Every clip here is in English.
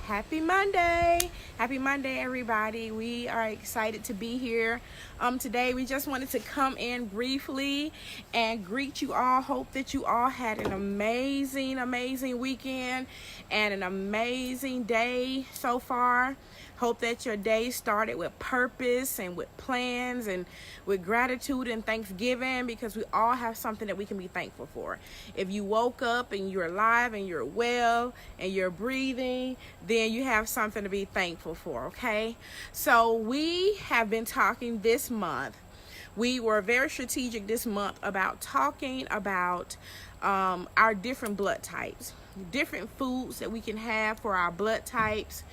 Happy Monday. Happy Monday, everybody. We are excited to be here. Today we just wanted to come in briefly and greet you all. Hope that you all had an amazing weekend and an amazing day so far. Hope that your day started with purpose and with plans and with gratitude and thanksgiving, because we all have something that we can be thankful for. If you woke up and you're alive and you're well and you're breathing, then you have something to be thankful for, okay? So we have been talking this month. We were very strategic this month about talking about our different blood types, different foods that we can have for our blood types,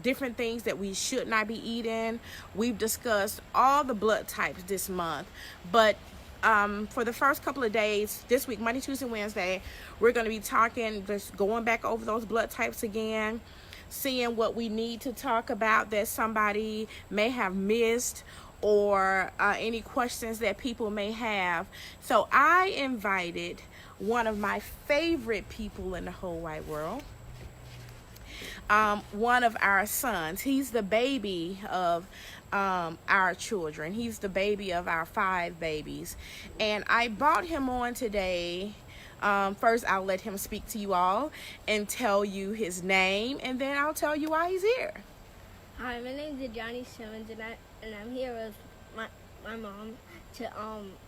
different things that we should not be eating. We've discussed all the blood types this month, but for the first couple of days this week, Monday, Tuesday, Wednesday, we're going to be talking, just going back over those blood types again, seeing what we need to talk about that somebody may have missed, or any questions that people may have. So I invited one of my favorite people in the whole wide world, one of our sons. He's the baby of our children. He's the baby of our 5 babies. And I brought him on today. First, I'll let him speak to you all and tell you his name, and then I'll tell you why he's here. Hi, my name is Johnny Simmons, and I'm here with my mom to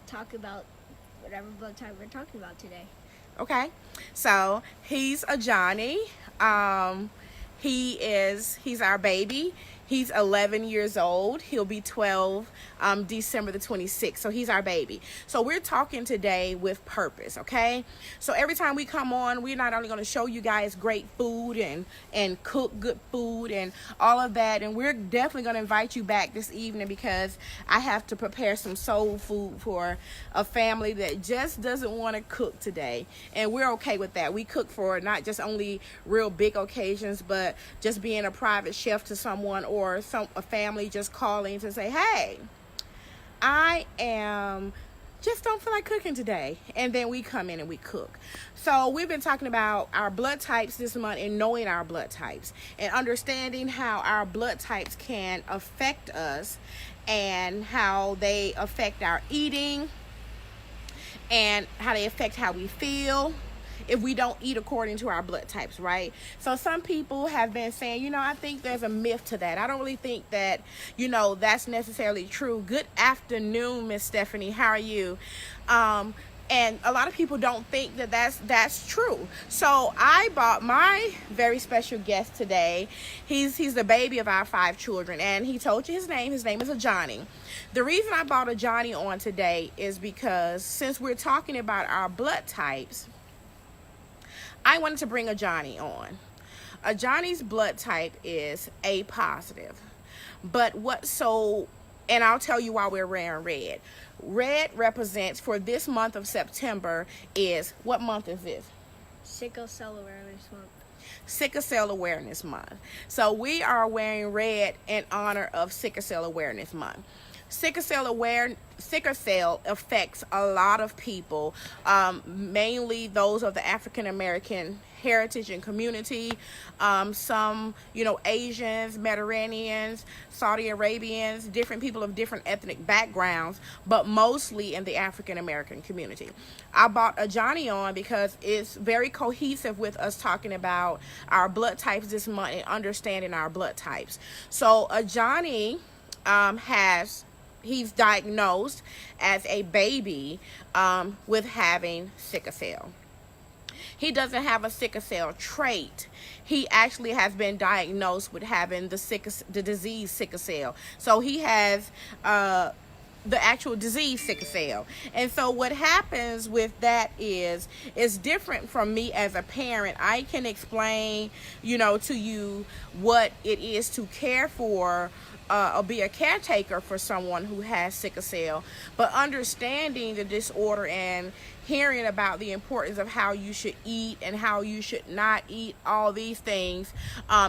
talk about whatever blood type we're talking about today. Okay, so he's a Johnny. He's our baby. He's 11 years old. He'll be 12 December the 26th. So he's our baby. So we're talking today with purpose, okay? So every time we come on, we're not only going to show you guys great food and cook good food and all of that. And we're definitely going to invite you back this evening, because I have to prepare some soul food for a family that just doesn't want to cook today. And we're okay with that. We cook for not just only real big occasions, but just being a private chef to someone, or a family just calling to say, hey, I just don't feel like cooking today. And then we come in and we cook. So we've been talking about our blood types this month, and knowing our blood types and understanding how our blood types can affect us and how they affect our eating and how they affect how we feel if we don't eat according to our blood types, right? So some people have been saying, I think there's a myth to that. I don't really think that, that's necessarily true. Good afternoon, Miss Stephanie. How are you? And a lot of people don't think that that's true. So I brought my very special guest today. He's the baby of our 5 children, and he told you his name. His name is a Johnny. The reason I brought a Johnny on today is because since we're talking about our blood types, I wanted to bring a Johnny on. A Johnny's blood type is A positive. And I'll tell you why we're wearing red. Red represents, for this month of September, what month is this? Sickle Cell Awareness Month. Sickle Cell Awareness Month. So we are wearing red in honor of Sickle Cell Awareness Month. Sickle cell affects a lot of people, mainly those of the African American heritage and community, some Asians, Mediterraneans, Saudi Arabians, different people of different ethnic backgrounds, but mostly in the African American community. I brought a Johnny on because it's very cohesive with us talking about our blood types this month and understanding our blood types. So a Johnny he's diagnosed as a baby with having sickle cell. He doesn't have a sickle cell trait. He actually has been diagnosed with having the disease sickle cell. So he has the actual disease sickle cell. And so what happens with that is, it's different from me as a parent. I can explain, to you what it is to care for or be a caretaker for someone who has sickle cell, but understanding the disorder and hearing about the importance of how you should eat and how you should not eat, all these things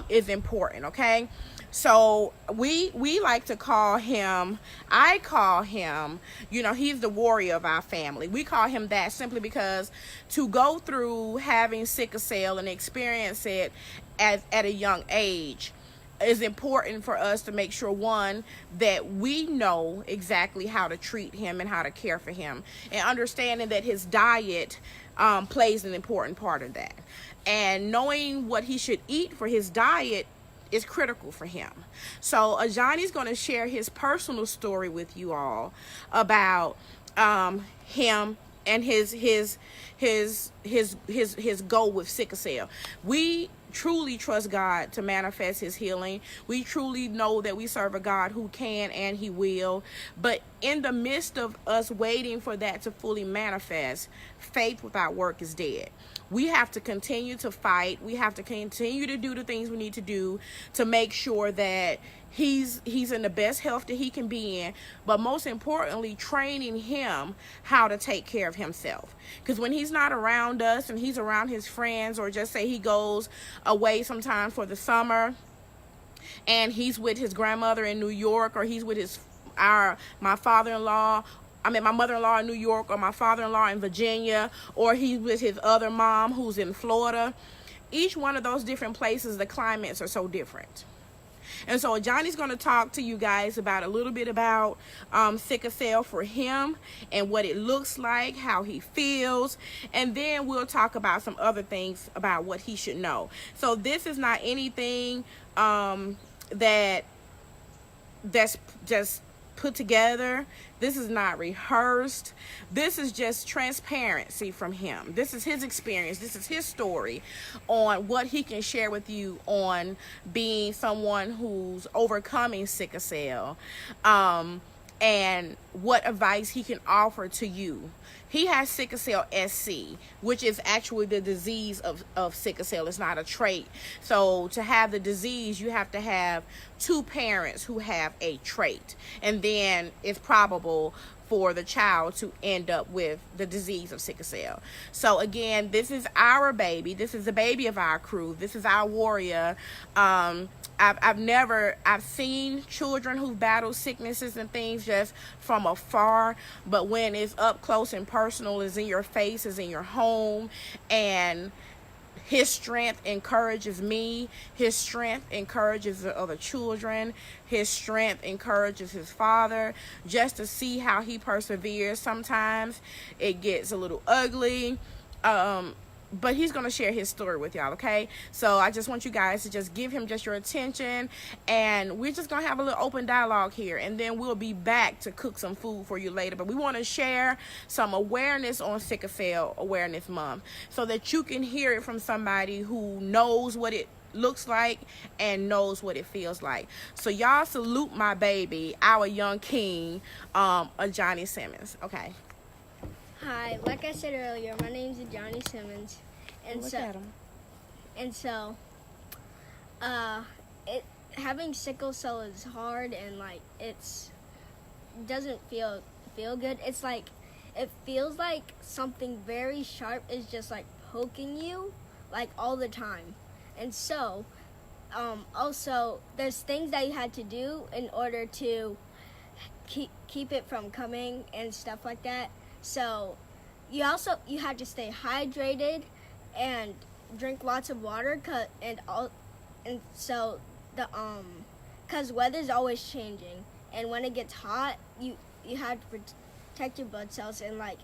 is important, okay? So we like to call him, I call him, he's the warrior of our family. We call him that simply because to go through having sickle cell and experience it at a young age is important for us to make sure, one, that we know exactly how to treat him and how to care for him, and understanding that his diet plays an important part of that, and knowing what he should eat for his diet is critical for him. So Johnny's going to share his personal story with you all about him and his goal with sickle cell. We truly trust God to manifest his healing. We truly know that we serve a God who can and he will. But in the midst of us waiting for that to fully manifest, faith without work is dead. We have to continue to fight. We have to continue to do the things we need to do to make sure that he's in the best health that he can be in, but most importantly, training him how to take care of himself. Because when he's not around us and he's around his friends, or just say he goes away sometime for the summer and he's with his grandmother in New York, or he's with my father-in-law, my mother-in-law in New York, or my father-in-law in Virginia, or he's with his other mom who's in Florida. Each one of those different places, the climates are so different. And so Johnny's going to talk to you guys about a little bit about sickle cell for him and what it looks like, how he feels, and then we'll talk about some other things about what he should know. So this is not anything that's just put together. This is not rehearsed. This is just transparency from him. This is his experience. This is his story on what he can share with you on being someone who's overcoming sickle cell, and what advice he can offer to you. He has sickle cell SC, which is actually the disease of sickle cell. It's not a trait. So to have the disease, you have to have two parents who have a trait, and then it's probable for the child to end up with the disease of sickle cell. So again, this is our baby. This is the baby of our crew. This is our warrior. I've seen children who battle sicknesses and things just from afar, but when it's up close and personal, is in your face, is in your home, and his strength encourages me. His strength encourages the other children. His strength encourages his father. Just to see how he perseveres. Sometimes it gets a little ugly. But he's going to share his story with y'all, okay? So I just want you guys to just give him just your attention, and we're just going to have a little open dialogue here, and then we'll be back to cook some food for you later. But we want to share some awareness on Sickle Cell Awareness Month so that you can hear it from somebody who knows what it looks like and knows what it feels like. So y'all salute my baby, our young king, Johnny Simmons, okay? Hi, like I said earlier, my name's Johnny Simmons, and Look at him. Having sickle cell is hard, and like doesn't feel good. It's like it feels like something very sharp is just like poking you like all the time, and so also there's things that you had to do in order to keep it from coming and stuff like that. So you have to stay hydrated and drink lots of water, cause weather's always changing, and when it gets hot, you have to protect your blood cells, and like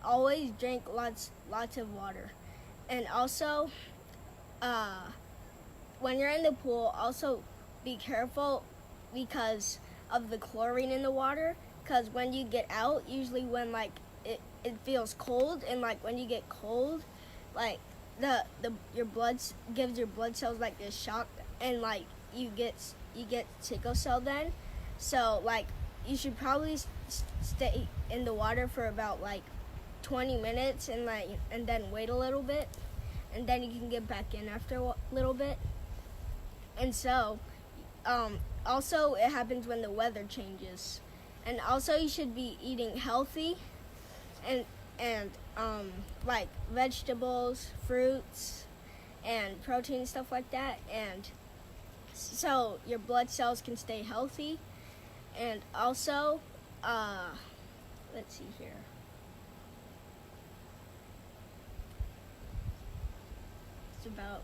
always drink lots of water. And also when you're in the pool, also be careful because of the chlorine in the water, because when you get out, usually when like it feels cold, and like when you get cold, like your gives your blood cells like this shock, and like you get sickle cell then. So like you should probably stay in the water for about like 20 minutes and then wait a little bit, and then you can get back in after a little bit. And so also it happens when the weather changes, and also you should be eating healthy, and like vegetables, fruits, and protein, stuff like that, and so your blood cells can stay healthy. And also, let's see here. It's about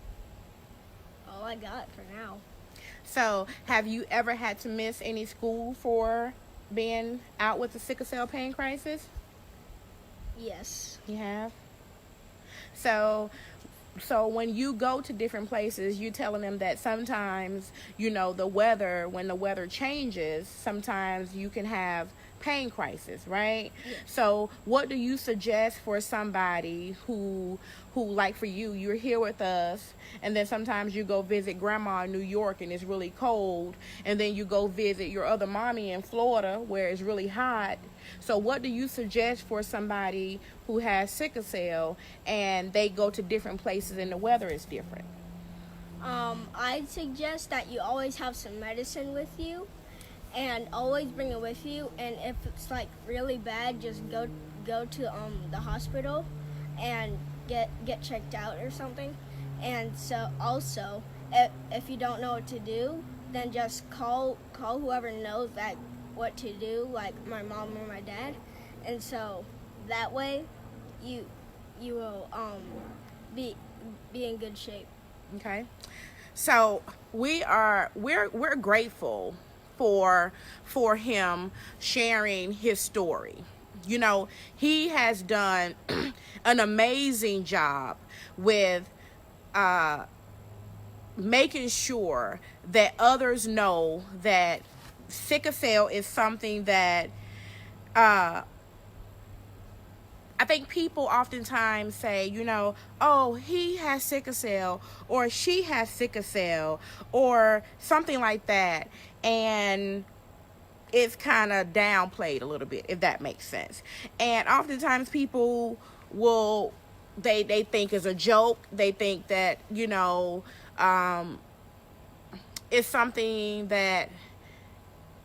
all I got for now. So, have you ever had to miss any school for being out with the sickle cell pain crisis? Yes. You have? So when you go to different places, you telling them that sometimes, the weather, when the weather changes, sometimes you can have pain crisis, right? Yes. So what do you suggest for somebody who like for you're here with us, and then sometimes you go visit grandma in New York and it's really cold, and then you go visit your other mommy in Florida where it's really hot. So what do you suggest for somebody who has sickle cell and they go to different places and the weather is different? I'd suggest that you always have some medicine with you, and always bring it with you. And if it's like really bad, just go to the hospital and get checked out or something. And so also, if you don't know what to do, then just call whoever knows what to do, like my mom or my dad. And so that way you will be in good shape. Okay. So we're grateful for him sharing his story. He has done an amazing job with making sure that others know that sickle cell is something that I think people oftentimes say, oh, he has sickle cell, or she has sickle cell, or something like that. And it's kind of downplayed a little bit, if that makes sense. And oftentimes people they think it's a joke. They think that, it's something that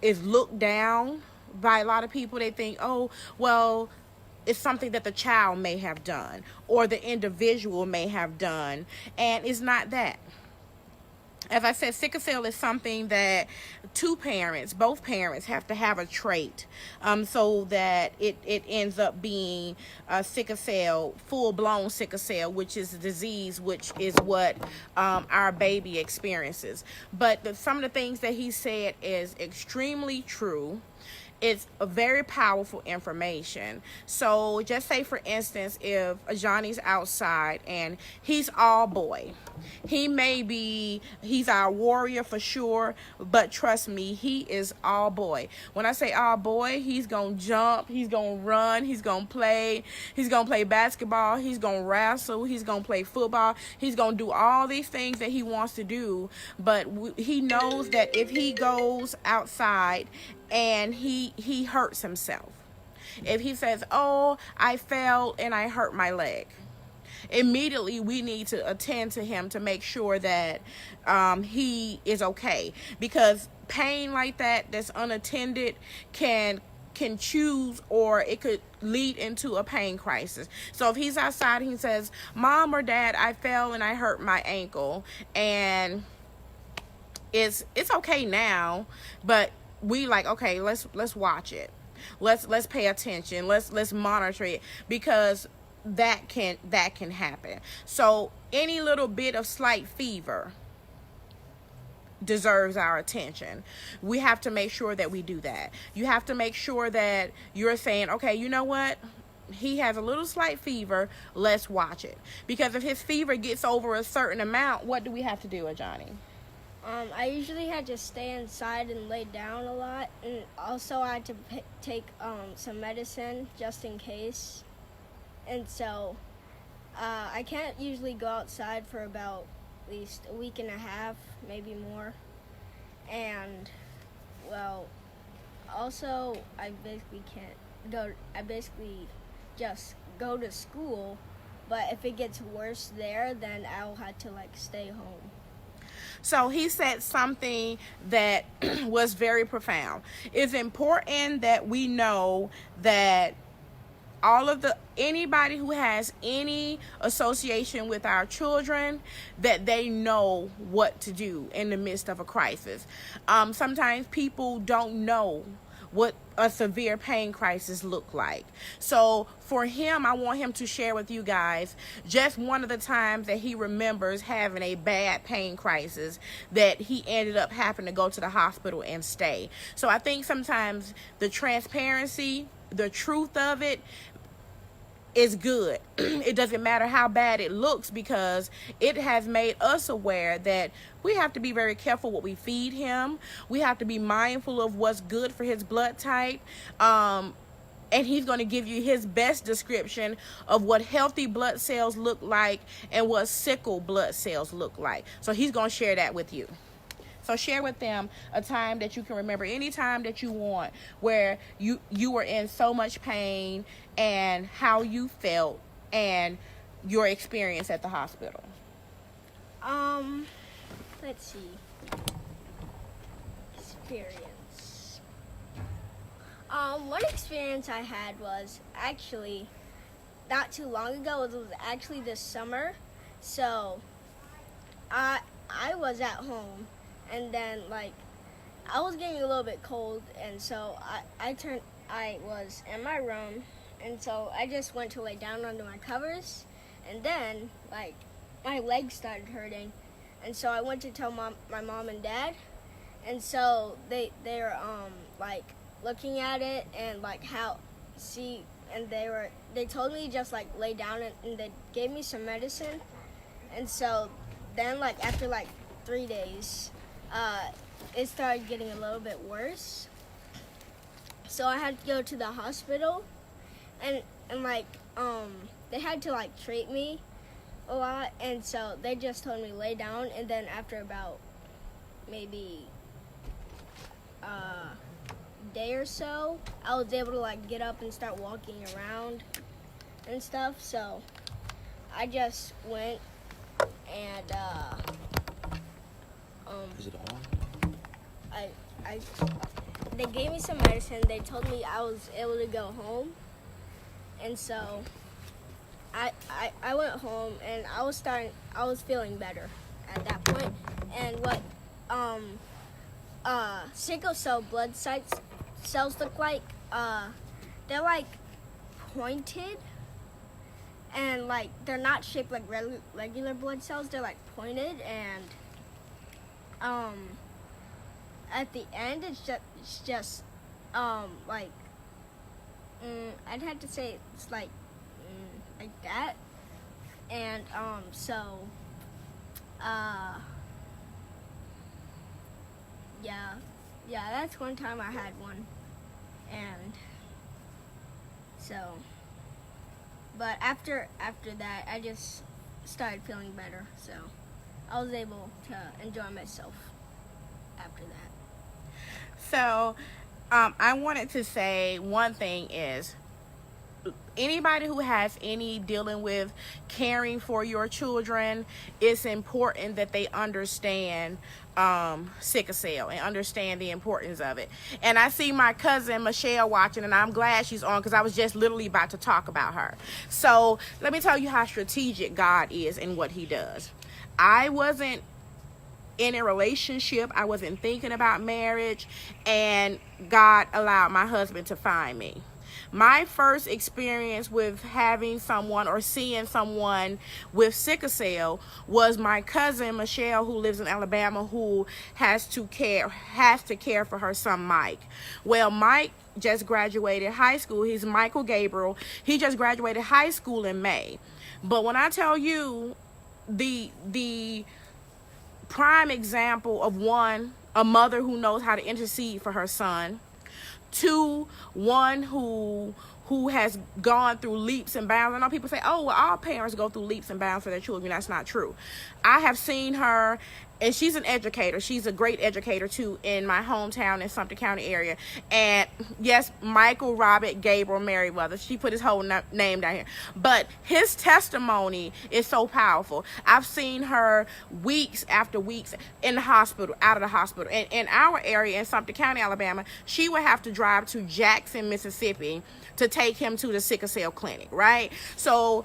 is looked down by a lot of people. They think, oh, well, it's something that the child may have done or the individual may have done, and it's not that. As I said, sickle cell is something that both parents have to have a trait, so that it ends up being a sickle cell, full-blown sickle cell, which is a disease, which is what our baby experiences. But some of the things that he said is extremely true. It's a very powerful information. So just say, for instance, if Johnny's outside and he's all boy, he's our warrior for sure, but trust me, he is all boy. When I say all boy, he's gonna jump, he's gonna run, he's gonna play basketball, he's gonna wrestle, he's gonna play football, he's gonna do all these things that he wants to do. But he knows that if he goes outside and he hurts himself, if he says, oh, I fell and I hurt my leg, immediately we need to attend to him to make sure that he is okay, because pain like that's unattended can choose, or it could lead into a pain crisis. So if he's outside and he says, Mom or Dad, I fell and I hurt my ankle, and it's okay now, but we like, okay, let's watch it, let's pay attention, let's monitor it, because that can happen. So any little bit of slight fever deserves our attention. We have to make sure that we do that. You have to make sure that you're saying, okay, you know what, he has a little slight fever, let's watch it. Because if his fever gets over a certain amount, what do we have to do, Johnny? I usually had to stay inside and lay down a lot, and also I had to take some medicine just in case. And so I can't usually go outside for about at least a week and a half, maybe more. And well, also I basically just go to school, but if it gets worse there, then I'll have to stay home. So he said something that was very profound. It's important that we know that anybody who has any association with our children, that they know what to do in the midst of a crisis. Sometimes people don't know what a severe pain crisis look like. So for him, I want him to share with you guys just one of the times that he remembers having a bad pain crisis that he ended up having to go to the hospital and stay. So I think sometimes the transparency, the truth of it is good. It doesn't matter how bad it looks, because it has made us aware that we have to be very careful what we feed him. We have to be mindful of what's good for his blood type. And he's going to give you his best description of what healthy blood cells look like and what sickle blood cells look like. So he's going to share that with you. So share with them a time that you can remember, any time that you want, where you were in so much pain, and how you felt and your experience at the hospital. Let's see. Experience. One experience I had was actually not too long ago. It was actually this summer. So I was at home, and then like I was getting a little bit cold, and so I was in my room, and so I just went to lay down under my covers, and then like my legs started hurting, and so I went to tell my mom and dad, and so they were like looking at it and like and they told me just like lay down, and they gave me some medicine, and so then like after like 3 days, it started getting a little bit worse. So I had to go to the hospital, and like they had to like treat me a lot, and so they just told me lay down, and then after about maybe a day or so, I was able to like get up and start walking around and stuff. So I just went and is it on? they gave me some medicine. They told me I was able to go home, and so I went home, and I was feeling better at that point. And what sickle cell blood cells look like, they're like pointed, and like they're not shaped like regular blood cells. They're like pointed, and at the end it's just like I'd have to say it's like that, and so yeah, that's one time I had one, and so, but after that I just started feeling better, so I was able to enjoy myself after that. So I wanted to say one thing is, anybody who has any dealing with caring for your children, it's important that they understand sickle cell and understand the importance of it. And I see my cousin Michelle watching, and I'm glad she's on, because I was just literally about to talk about her. So let me tell you how strategic God is in what he does. I wasn't in a relationship, I wasn't thinking about marriage, and God allowed my husband to find me. My first experience with having someone or seeing someone with sickle cell was my cousin Michelle, who lives in Alabama, who has to care for her son Mike. Well, Mike just graduated high school. He's Michael Gabriel. He just graduated high school in May. But when I tell you the prime example of one, a mother who knows how to intercede for her son. Two, one who has gone through leaps and bounds. I know people say, oh, well, all parents go through leaps and bounds for their children. That's not true. I have seen her and she's an educator. She's a great educator too in my hometown in Sumter County area. And yes, Michael Robert Gabriel Merriweather. She put his whole name down here. But his testimony is so powerful. I've seen her weeks after weeks in the hospital, out of the hospital. And in our area in Sumter County, Alabama, she would have to drive to Jackson, Mississippi to take him to the sickle cell clinic, right? So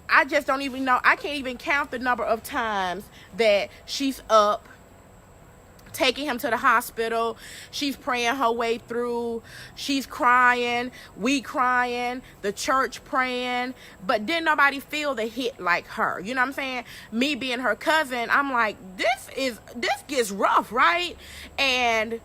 I just don't even know. I can't even count the number of times that she's up taking him to the hospital. She's praying her way through. She's crying. We crying. The church praying. But didn't nobody feel the hit like her. You know what I'm saying? Me being her cousin, I'm like, this gets rough, right? And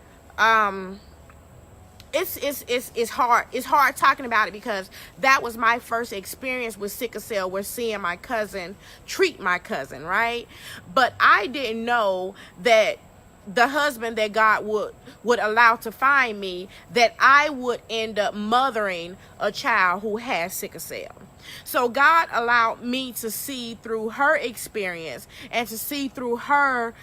it's hard talking about it, because that was my first experience with sickle cell, was seeing my cousin treat my cousin, right? But I didn't know that the husband that God would allow to find me, that I would end up mothering a child who has sickle cell. So God allowed me to see through her experience, and to see through her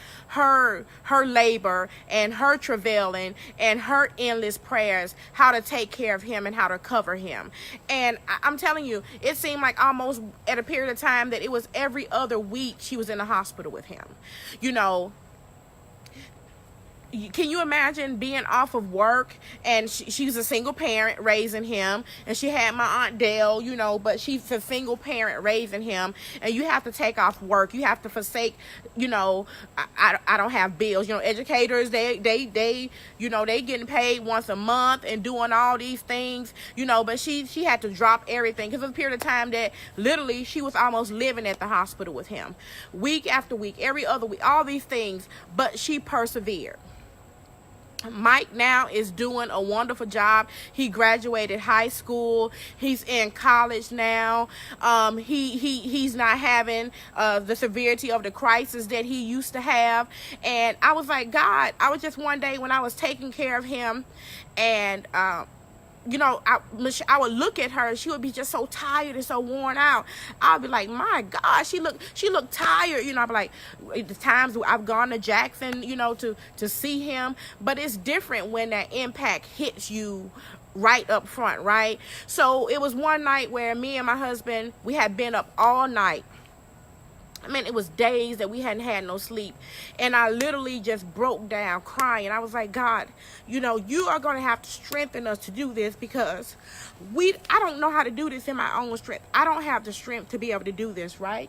labor and her travailing and her endless prayers, how to take care of him and how to cover him. And I'm telling you, it seemed like almost at a period of time that it was every other week she was in the hospital with him. You know, can you imagine being off of work, and she's a single parent raising him, and she had my Aunt Dale, you know, but she's a single parent raising him, and you have to take off work, you have to forsake, you know, I don't have bills, you know, educators, they you know, they getting paid once a month and doing all these things, you know, but she had to drop everything, because it was a period of time that literally she was almost living at the hospital with him, week after week, every other week, all these things, but she persevered. Mike now is doing a wonderful job. He graduated high school. He's in college now. He's not having the severity of the crisis that he used to have. And I was like, God, I was just one day when I was taking care of him, and you know, I would look at her, she would be just so tired and so worn out. I'll be like, my God, she looked tired. You know, I'll be like, the times I've gone to Jackson, you know, to see him, but it's different when that impact hits you right up front, right? So it was one night where me and my husband, we had been up all night. I mean, it was days that we hadn't had no sleep. And I literally just broke down crying. I was like, God, you know, you are going to have to strengthen us to do this, because I don't know how to do this in my own strength. I don't have the strength to be able to do this, right?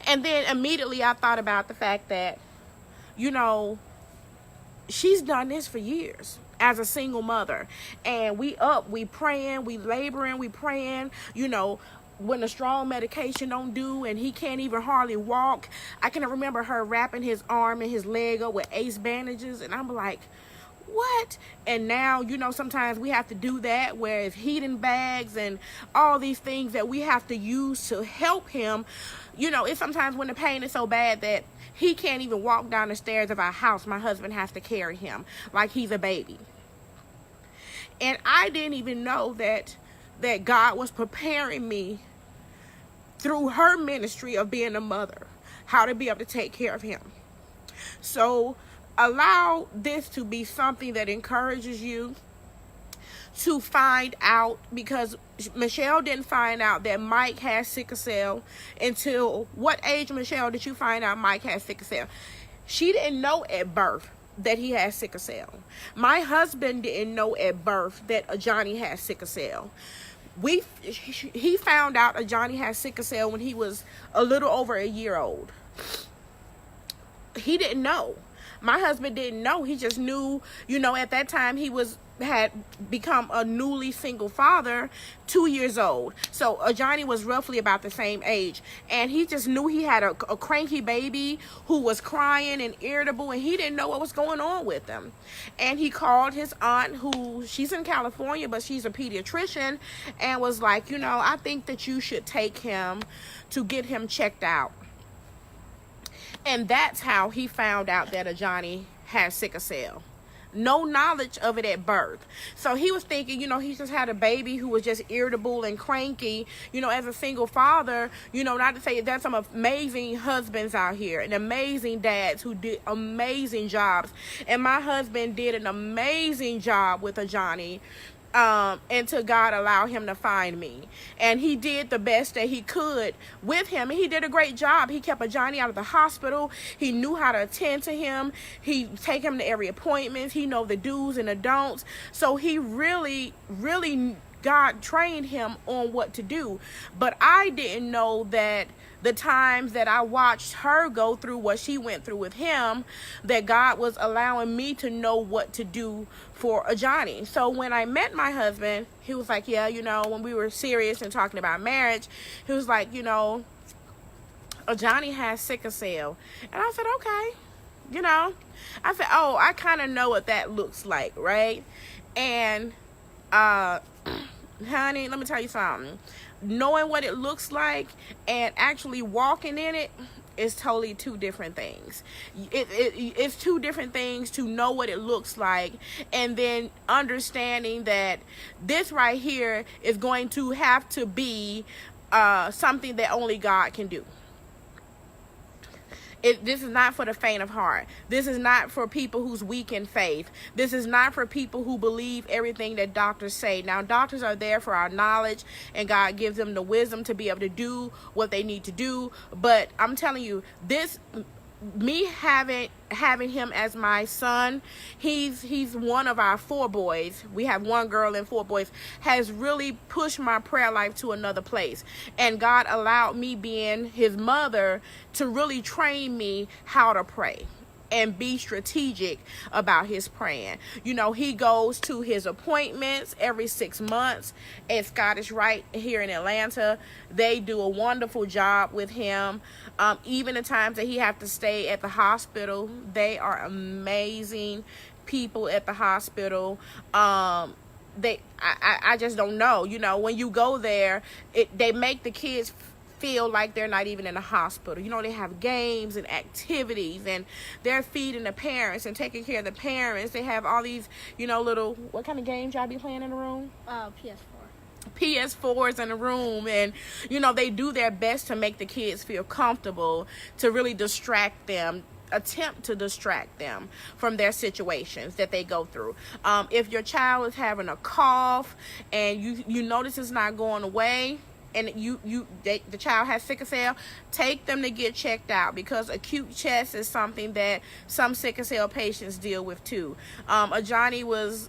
And then immediately I thought about the fact that, you know, she's done this for years as a single mother. And we praying, we laboring, we praying, you know, when the strong medication don't do and he can't even hardly walk. I can remember her wrapping his arm and his leg up with ace bandages, and I'm like, what? And now, you know, sometimes we have to do that, where it's heating bags and all these things that we have to use to help him. You know, it's sometimes when the pain is so bad that he can't even walk down the stairs of our house, my husband has to carry him like he's a baby. And I didn't even know that God was preparing me through her ministry of being a mother, how to be able to take care of him. So allow this to be something that encourages you to find out, because Michelle didn't find out that Mike has sickle cell until what age, Michelle, did you find out Mike has sickle cell? She didn't know at birth that he has sickle cell. My husband didn't know at birth that Johnny has sickle cell. He found out Johnny has sickle cell when he was a little over a year old. He didn't know. My husband didn't know. He just knew, you know, at that time he had become a newly single father, 2 years old. So Johnny was roughly about the same age, and he just knew he had a cranky baby who was crying and irritable, and he didn't know what was going on with him. And he called his aunt, who she's in California, but she's a pediatrician, and was like, you know, I think that you should take him to get him checked out. And that's how he found out that Johnny has sickle cell. no knowledge of it at birth. So he was thinking, he just had a baby who was just irritable and cranky. As a single father, not to say there's some amazing husbands out here and amazing dads who did amazing jobs. And my husband did an amazing job with a Johnny. Until God allowed him to find me. And he did the best that he could with him. And he did a great job. He kept a Johnny out of the hospital. He knew how to attend to him. He take him to every appointment. He know the do's and the don'ts. So he really, really, God trained him on what to do. But I didn't know that the times that I watched her go through what she went through with him, that God was allowing me to know what to do for a Johnny. So when I met my husband, he was like, yeah, when we were serious and talking about marriage, he was like, a Johnny has sickle cell. And I said, okay. I said, oh, I kind of know what that looks like, right? And honey, let me tell you something. Knowing what it looks like and actually walking in it is totally two different things. It's two different things to know what it looks like, and then understanding that this right here is going to have to be something that only God can do. This is not for the faint of heart. This is not for people who's weak in faith. This is not for people who believe everything that doctors say. Now, doctors are there for our knowledge, and God gives them the wisdom to be able to do what they need to do. But I'm telling you, me having him as my son, he's one of our 4 boys. We have 1 girl and 4 boys, has really pushed my prayer life to another place. And God allowed me, being his mother, to really train me how to pray and be strategic about his praying. He goes to his appointments every 6 months at Scottish Rite here in Atlanta. They do a wonderful job with him. Even the times that he have to stay at the hospital, they are amazing people at the hospital. I just don't know. When you go there, they make the kids feel like they're not even in a hospital. They have games and activities, and they're feeding the parents and taking care of the parents. They have all these, little, what kind of games y'all be playing in the room? PS4s in the room, and they do their best to make the kids feel comfortable, to really distract them, attempt to distract them from their situations that they go through. If your child is having a cough and you notice it's not going away, and the child has sickle cell, take them to get checked out, because acute chest is something that some sickle cell patients deal with too. A Johnny was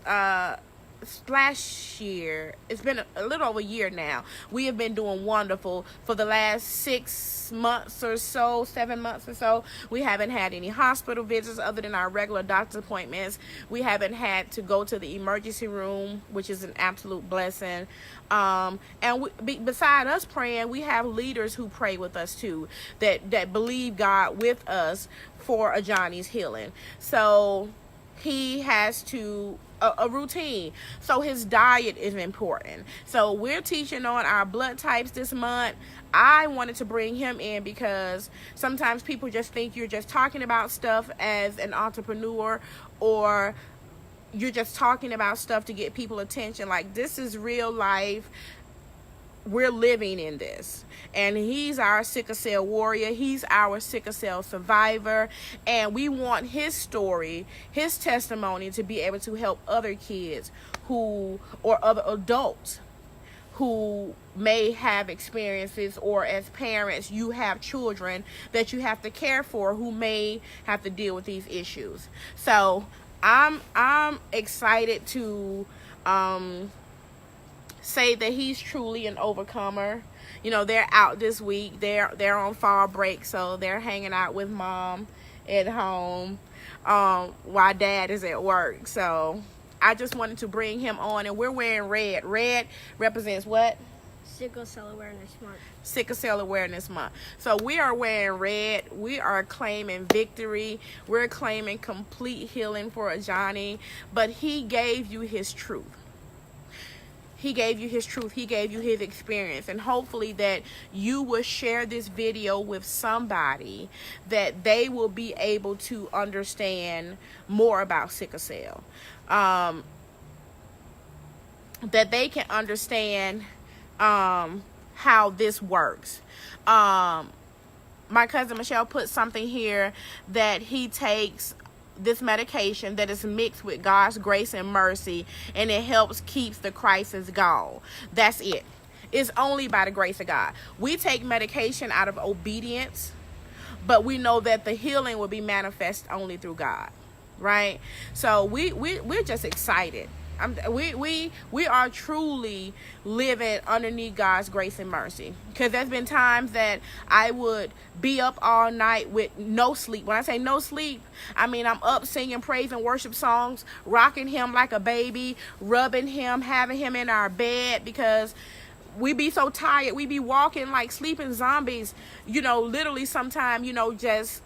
last year, it's been a little over a year now. We have been doing wonderful for the last 6 months or so, 7 months or so. We haven't had any hospital visits other than our regular doctor's appointments. We haven't had to go to the emergency room, which is an absolute blessing. And beside us praying, we have leaders who pray with us too, that believe God with us for a Johnny's healing. So he has to a routine. So his diet is important. So we're teaching on our blood types this month. I wanted to bring him in because sometimes people just think you're just talking about stuff as an entrepreneur, or you're just talking about stuff to get people attention. Like, this is real life. We're living in this. And he's our sickle cell warrior. He's our sickle cell survivor. And we want his story, his testimony, to be able to help other kids or other adults who may have experiences, or as parents, you have children that you have to care for who may have to deal with these issues. So I'm excited to say that he's truly an overcomer. They're out this week. They're on fall break, so they're hanging out with mom at home while dad is at work. So I just wanted to bring him on, and we're wearing red. Red represents what? Sickle Cell Awareness Month. Sickle Cell Awareness Month. So we are wearing red. We are claiming victory. We're claiming complete healing for a Johnny. But he gave you his truth. He gave you his truth. He gave you his experience. And hopefully that you will share this video with somebody that they will be able to understand more about sickle cell. That they can understand how this works. My cousin Michelle put something here that he takes this medication that is mixed with God's grace and mercy, and it helps keeps the crisis gone. That's it. It's only by the grace of God. We take medication out of obedience, but we know that the healing will be manifest only through God, right? So we're just excited. We are truly living underneath God's grace and mercy, because there's been times that I would be up all night with no sleep. When I say no sleep, I mean I'm up singing praise and worship songs, rocking him like a baby, rubbing him, having him in our bed, because we be so tired. We be walking like sleeping zombies, literally sometimes, just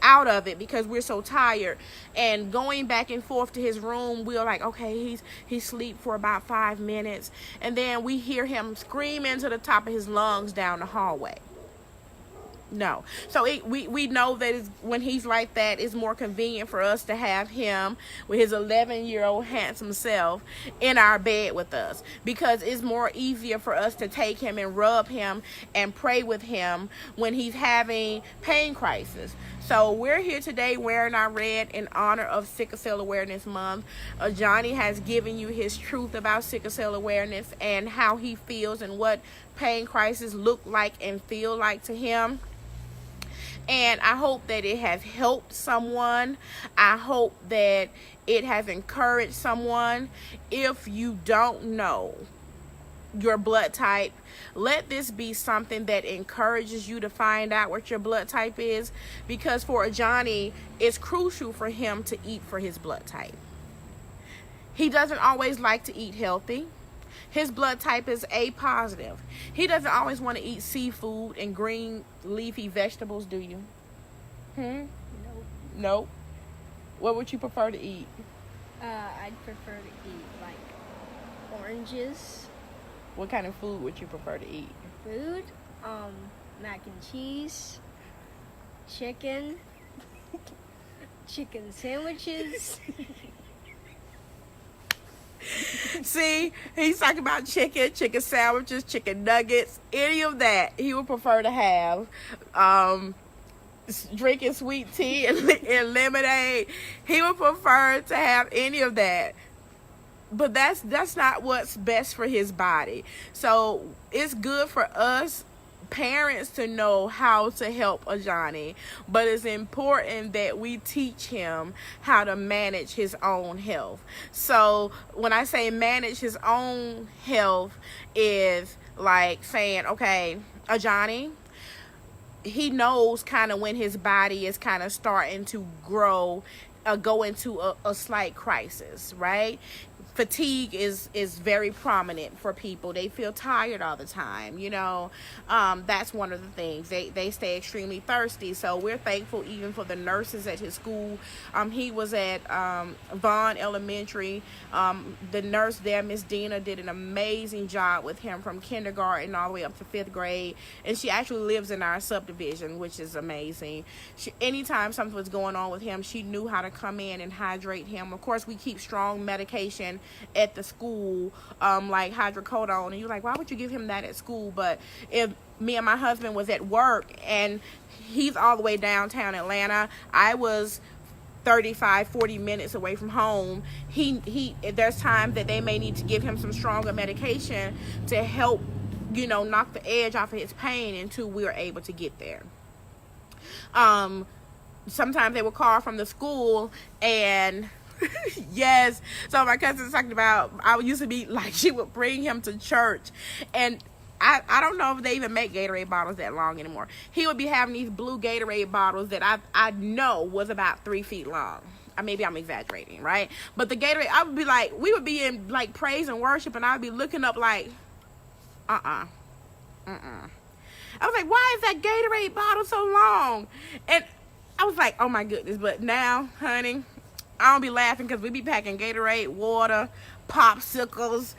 out of it because we're so tired, and going back and forth to his room, we're like, okay, he's sleep for about 5 minutes, and then we hear him screaming to the top of his lungs down the hallway. No. So we know that when he's like that, it's more convenient for us to have him with his 11-year-old handsome self in our bed with us, because it's more easier for us to take him and rub him and pray with him when he's having pain crisis. So we're here today wearing our red in honor of Sickle Cell Awareness Month. Johnny has given you his truth about sickle cell awareness and how he feels and what pain crisis look like and feel like to him. And I hope that it has helped someone. I hope that it has encouraged someone. If you don't know your blood type, let this be something that encourages you to find out what your blood type is, because for Johnny, it's crucial for him to eat for his blood type. He doesn't always like to eat healthy. His blood type is A positive. He doesn't always want to eat seafood and green leafy vegetables, do you? Nope. Nope. What would you prefer to eat? I'd prefer to eat like oranges. What kind of food would you prefer to eat? Food? Mac and cheese, chicken, chicken sandwiches. See, he's talking about chicken sandwiches, chicken nuggets, any of that he would prefer to have. Drinking sweet tea and lemonade, he would prefer to have any of that. But that's not what's best for his body. So it's good for us parents to know how to help a Johnny, but it's important that we teach him how to manage his own health. So when I say manage his own health, is like saying, okay, a Johnny, he knows kind of when his body is kind of starting to grow, go into a slight crisis, right? Fatigue is very prominent for people. They feel tired all the time, that's one of the things. They stay extremely thirsty. So we're thankful even for the nurses at his school. He was at Vaughn Elementary. The nurse there, Miss Dina, did an amazing job with him from kindergarten all the way up to 5th grade, and she actually lives in our subdivision, which is amazing. Anytime something was going on with him, she knew how to come in and hydrate him. Of course, we keep strong medication at the school, like hydrocodone, and you're like, why would you give him that at school? But if me and my husband was at work and he's all the way downtown Atlanta, I was 35-40 minutes away from home, there's times that they may need to give him some stronger medication to help knock the edge off of his pain until we're able to get there. Sometimes they would call from the school, and yes, so my cousin's talking about, I used to be like, she would bring him to church, and I don't know if they even make Gatorade bottles that long anymore. He would be having these blue Gatorade bottles that I know was about 3 feet long. Maybe I'm exaggerating, right? But the Gatorade, I would be like, we would be in like praise and worship, and I would be looking up like, I was like, why is that Gatorade bottle so long? And I was like, oh my goodness. But now, honey, I don't be laughing because we be packing Gatorade, water, popsicles,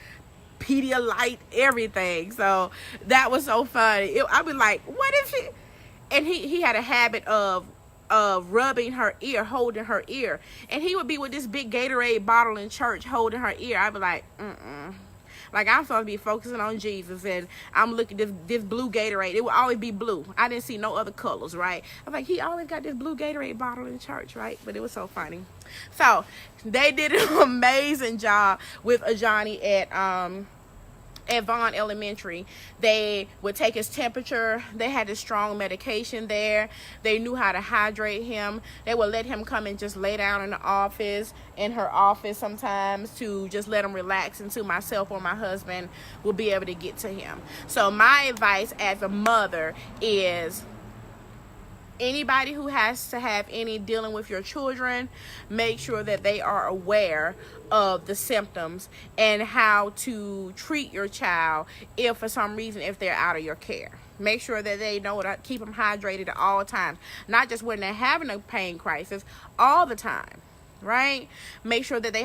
Pedialyte, everything. So that was so funny. I be like, what is he? And he had a habit of rubbing her ear, holding her ear, and he would be with this big Gatorade bottle in church holding her ear. I'd be like, like, I'm supposed to be focusing on Jesus, and I'm looking at this blue Gatorade. It would always be blue. I didn't see no other colors, right? I'm like, he always got this blue Gatorade bottle in church, right? But it was so funny. So they did an amazing job with Johnny at Vaughn Elementary. They would take his temperature. They had this strong medication there. They knew how to hydrate him. They would let him come and just lay down in her office sometimes, to just let him relax until myself or my husband will be able to get to him. So my advice as a mother is, anybody who has to have any dealing with your children, make sure that they are aware of the symptoms and how to treat your child if for some reason, if they're out of your care. Make sure that they know to keep them hydrated at all times, not just when they're having a pain crisis, all the time. Right? Make sure that they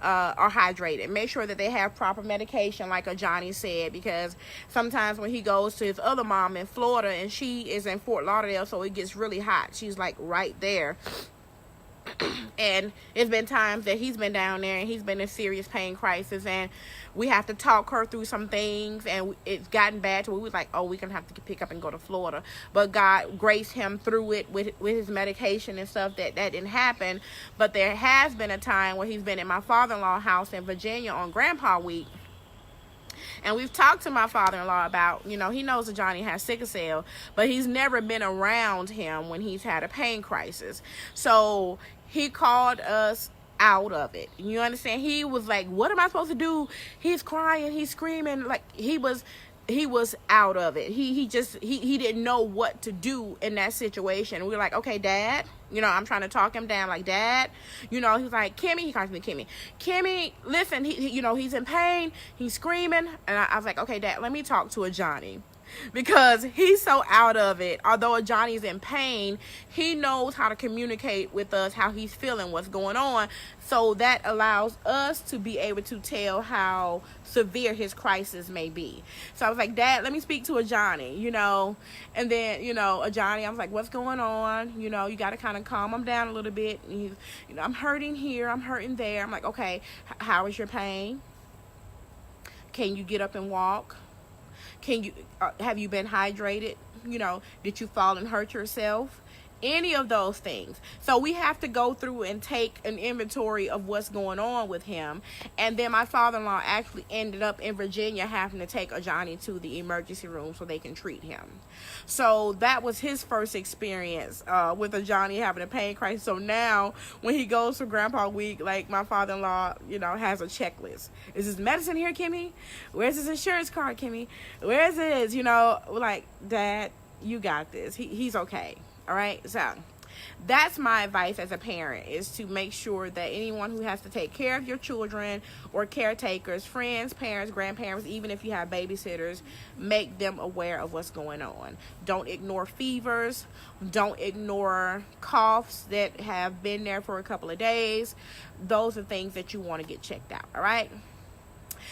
are hydrated. Make sure that they have proper medication, like Johnny said, because sometimes when he goes to his other mom in Florida, and she is in Fort Lauderdale, so it gets really hot. She's like right there. And it's been times that he's been down there and he's been in serious pain crisis, and we have to talk her through some things, and it's gotten bad to where we was like, oh, we're gonna have to pick up and go to Florida. But God graced him through it with his medication and stuff, that didn't happen. But there has been a time where he's been at my father-in-law's house in Virginia on Grandpa Week. And we've talked to my father-in-law about, he knows that Johnny has sickle cell, but he's never been around him when he's had a pain crisis. So he called us out of it. You understand? He was like, what am I supposed to do? He's crying, he's screaming. Like, he was out of it. He didn't know what to do in that situation. We were like, okay, Dad, I'm trying to talk him down, like, Dad, he's like, Kimmy, he calls me Kimmy, listen, he's in pain, he's screaming. And I was like, okay, Dad, let me talk to Johnny, because he's so out of it. Although Johnny's in pain, he knows how to communicate with us how he's feeling, what's going on. So that allows us to be able to tell how severe his crisis may be. So I was like, Dad, let me speak to Johnny, and then, Johnny, I was like, what's going on? You got to kind of calm him down a little bit. And he's, I'm hurting here, I'm hurting there. I'm like, okay, how is your pain? Can you get up and walk? Have you been hydrated? Did you fall and hurt yourself? Any of those things. So we have to go through and take an inventory of what's going on with him. And then my father-in-law actually ended up in Virginia having to take Johnny to the emergency room so they can treat him. So that was his first experience with Johnny having a pain crisis. So now when he goes for Grandpa Week, like, my father-in-law, has a checklist. Is his medicine here, Kimmy? Where's his insurance card, Kimmy? Where's his? Like, Dad, you got this. He's okay. All right, so that's my advice as a parent, is to make sure that anyone who has to take care of your children, or caretakers, friends, parents, grandparents, even if you have babysitters, make them aware of what's going on. Don't ignore fevers. Don't ignore coughs that have been there for a couple of days. Those are things that you want to get checked out, all right?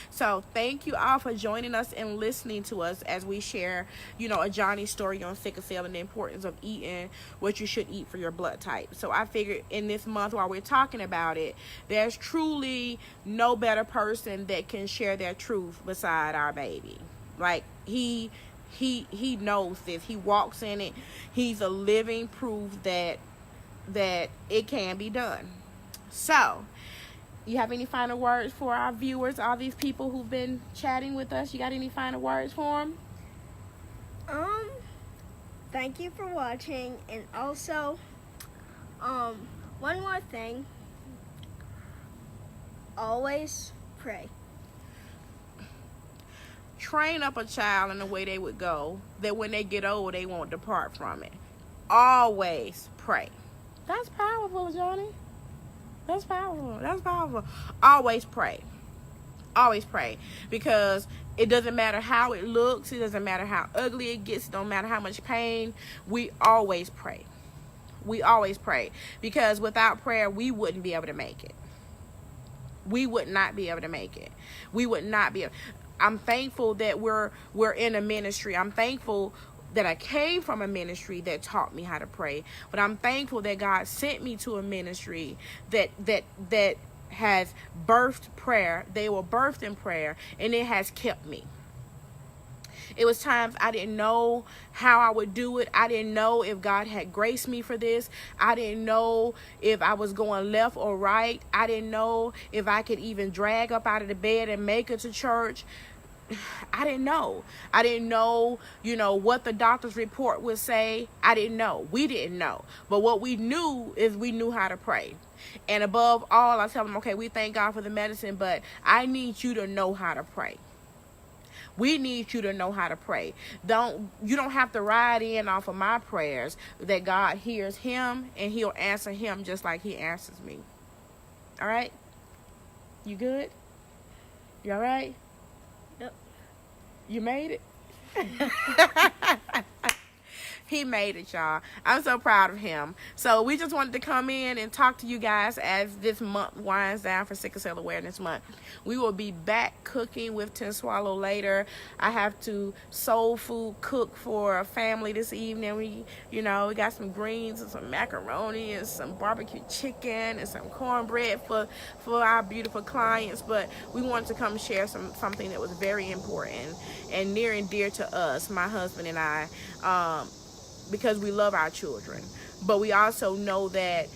So thank you all for joining us and listening to us as we share, a Johnny story on sickle cell and the importance of eating what you should eat for your blood type. So I figured in this month, while we're talking about it, there's truly no better person that can share their truth beside our baby. Like, he knows this. He walks in it. He's a living proof that it can be done. So, you have any final words for our viewers, all these people who've been chatting with us? You got any final words for them? Thank you for watching. And also, one more thing. Always pray. Train up a child in the way they would go, that when they get old, they won't depart from it. Always pray. That's powerful, Johnny. That's powerful. That's powerful. Always pray. Always pray. Because it doesn't matter how it looks. It doesn't matter how ugly it gets. It don't matter how much pain. We always pray. We always pray, because without prayer, we wouldn't be able to make it. We would not be able to make it. We would not be. I'm thankful that we're in a ministry. I'm thankful that I came from a ministry that taught me how to pray. But I'm thankful that God sent me to a ministry that has birthed prayer. They were birthed in prayer, and it has kept me. It was times I didn't know how I would do it. I didn't know if God had graced me for this. I didn't know if I was going left or right. I didn't know if I could even drag up out of the bed and make it to church. I didn't know. I didn't know, what the doctor's report would say. I didn't know. We didn't know. But what we knew is we knew how to pray. And above all, I tell them, okay, we thank God for the medicine, but I need you to know how to pray. We need you to know how to pray. You don't have to ride in off of my prayers, that God hears him and he'll answer him just like he answers me. All right? You good? You all right? Yep. You made it? He made it, y'all. I'm so proud of him. So we just wanted to come in and talk to you guys as this month winds down for Sickle Cell Awareness Month. We will be back cooking with Tintswalo later. I have to soul food cook for a family this evening. We got some greens and some macaroni and some barbecue chicken and some cornbread for our beautiful clients. But we wanted to come share something that was very important and near and dear to us, my husband and I, because we love our children. But we also know that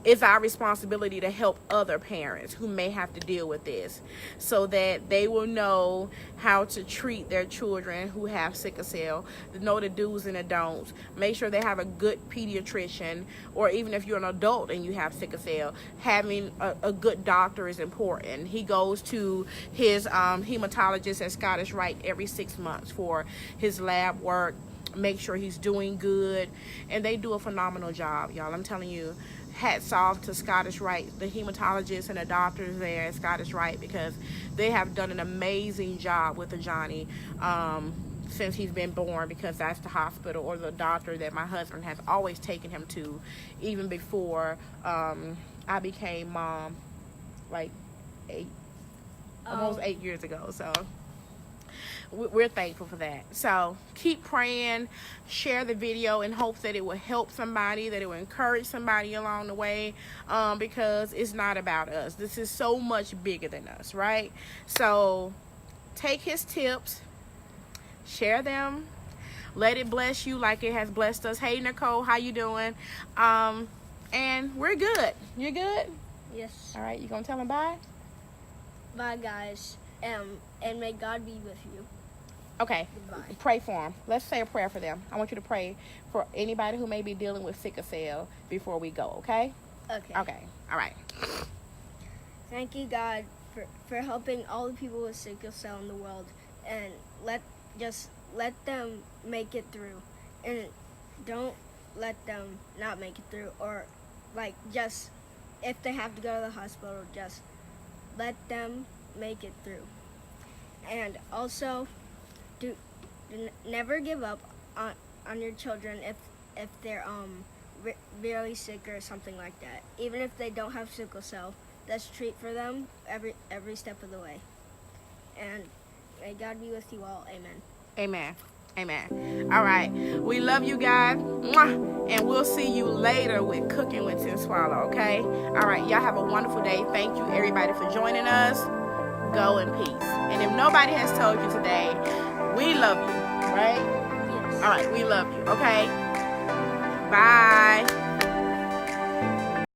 it's our responsibility to help other parents who may have to deal with this, so that they will know how to treat their children who have sickle cell, know the do's and the don'ts, make sure they have a good pediatrician, or even if you're an adult and you have sickle cell, having a good doctor is important. He goes to his hematologist at Scottish Rite every 6 months for his lab work, make sure he's doing good, and they do a phenomenal job, y'all. I'm telling you, hats off to Scottish Rite, the hematologists and the doctors there at Scottish Rite, because they have done an amazing job with the Johnny since he's been born, because that's the hospital or the doctor that my husband has always taken him to, even before I became mom, like almost 8 years ago. So we're thankful for that. So keep praying, share the video in hopes that it will help somebody, that it will encourage somebody along the way, because it's not about us. This is so much bigger than us, right? So take his tips, share them, let it bless you like it has blessed us. Hey Nicole, how you doing? And we're good. You're good? Yes. All right, you gonna tell them bye? Bye, guys. And may God be with you. Okay. Goodbye. Pray for them. Let's say a prayer for them. I want you to pray for anybody who may be dealing with sickle cell before we go, okay? Okay. Okay. All right. Thank you, God, for helping all the people with sickle cell in the world, and let them make it through, and don't let them not make it through, or just if they have to go to the hospital, just let them make it through. And also, never give up on your children if they're really sick or something like that. Even if they don't have sickle cell, just treat for them every step of the way. And may God be with you all. Amen. Amen. Amen. All right. We love you guys. Mwah. And we'll see you later with Cooking with Tintswalo, okay? All right. Y'all have a wonderful day. Thank you, everybody, for joining us. Go in peace. And if nobody has told you today, we love you, right? Yes. All right. We love you, okay? Bye.